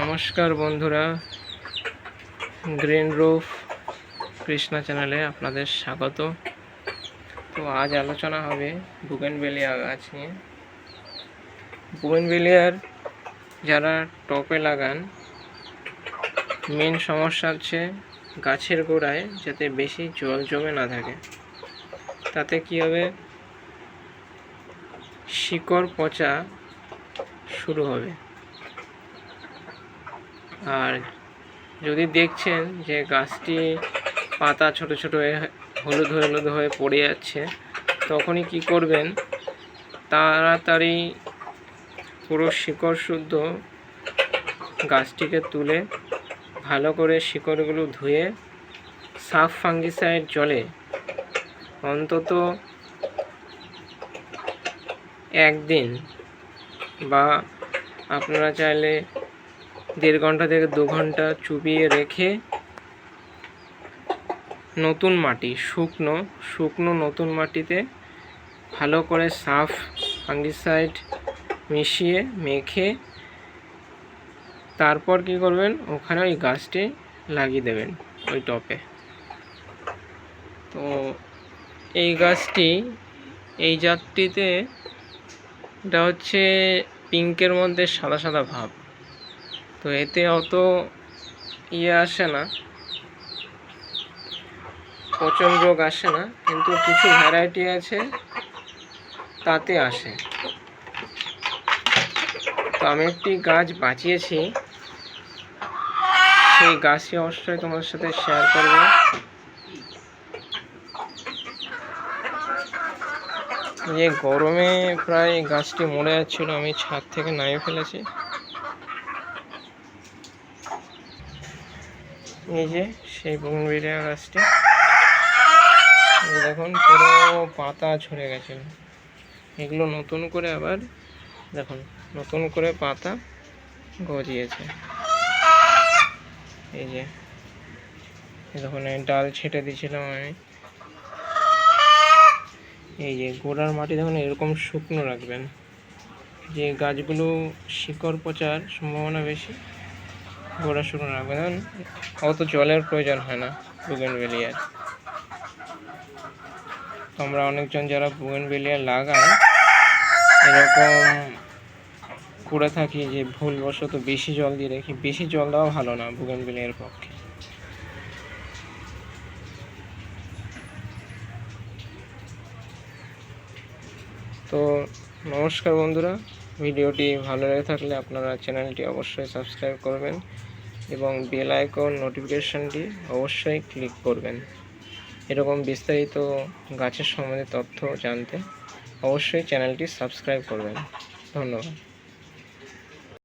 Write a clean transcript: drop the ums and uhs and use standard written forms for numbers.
নমস্কার বন্ধুরা, green roof Krishna চ্যানেলে আপনাদের স্বাগত। তো আজ আলোচনা হবে বুগেনভেলিয়া গাছ নিয়ে। বুগেনভেলিয়ার যারা টপে লাগান, মেন সমস্যা হচ্ছে গাছের গোড়ায় যাতে বেশি জল জমে না থাকে। তাতে কী হবে, শিকড় পচা শুরু হবে। আর যদি দেখছেন যে গাছটি পাতা ছোট ছোট হলুদ হলুদ হয়ে পড়ে যাচ্ছে, তখনই কি করবেন, তাড়াতাড়ি পুরো শিকড় শুদ্ধ গাছটিকে তুলে ভালো করে শিকড়গুলো ধুয়ে সাফ ফাঙ্গিসাইড জলে অন্তত একদিন বা আপনারা চাইলে 1.5 ঘন্টা থেকে 2 ঘন্টা চুবিয়ে রেখে নতুন মাটি, শুকনো নতুন মাটিতে ভালো করে সাফ ফাঙ্গিসাইড মিশিয়ে মেখে তারপর কি করবেন, ওখানে ওই গাছটি লাগিয়ে দেবেন ওই টপে। তো এই গাছটি, এই জাতটিতে এটা হচ্ছে পিঙ্কের মধ্যে সাদা সাদা ভাব। তো এতে অত আসে না, পচন রোগ আসে না, কিন্তু কিছু ভ্যারাইটি আছে তাতে আসে। তো আমি একটি গাছ বাঁচিয়েছি, সেই গাছটি অবশ্যই তোমাদের সাথে শেয়ার করব। যে গরমে প্রায় গাছটি মরে যাচ্ছিল, আমি ছাদ থেকে নামিয়ে ফেলেছি। এই যে সেই বুগেনভেলিয়া গাছটি, দেখুন পুরো পাতা ঝরে গেছে। এগুলো নতুন করে আবার দেখুন নতুন করে পাতা গজিয়েছে। এই যে দেখুন ডাল ছেটে দিয়েছিলাম আমি। এই যে গোড়ার মাটি দেখুন এরকম শুকনো রাখবেন, যে গাছগুলো শিকড় পচার সম্ভাবনা বেশি, গোড়া শুকনো রাখবেন। দেখুন অত জলের প্রয়োজন হয় না বুগেনভেলিয়ার। আমরা অনেকজন যারা বুগেনভেলিয়া লাগায় এরকম করে থাকি যে ভুলবশত বেশি জল দিয়ে রাখি। বেশি জল দেওয়া ভালো না বুগেনভেলিয়ার পক্ষে। তো নমস্কার বন্ধুরা, ভিডিওটি ভালো লেগে থাকলে আপনারা চ্যানেলটি অবশ্যই সাবস্ক্রাইব করবেন এবং বেল আইকন নোটিফিকেশনটি অবশ্যই ক্লিক করবেন। এরকম বিস্তারিত গাছের সম্বন্ধে তথ্য জানতে অবশ্যই চ্যানেলটি সাবস্ক্রাইব করবেন। ধন্যবাদ।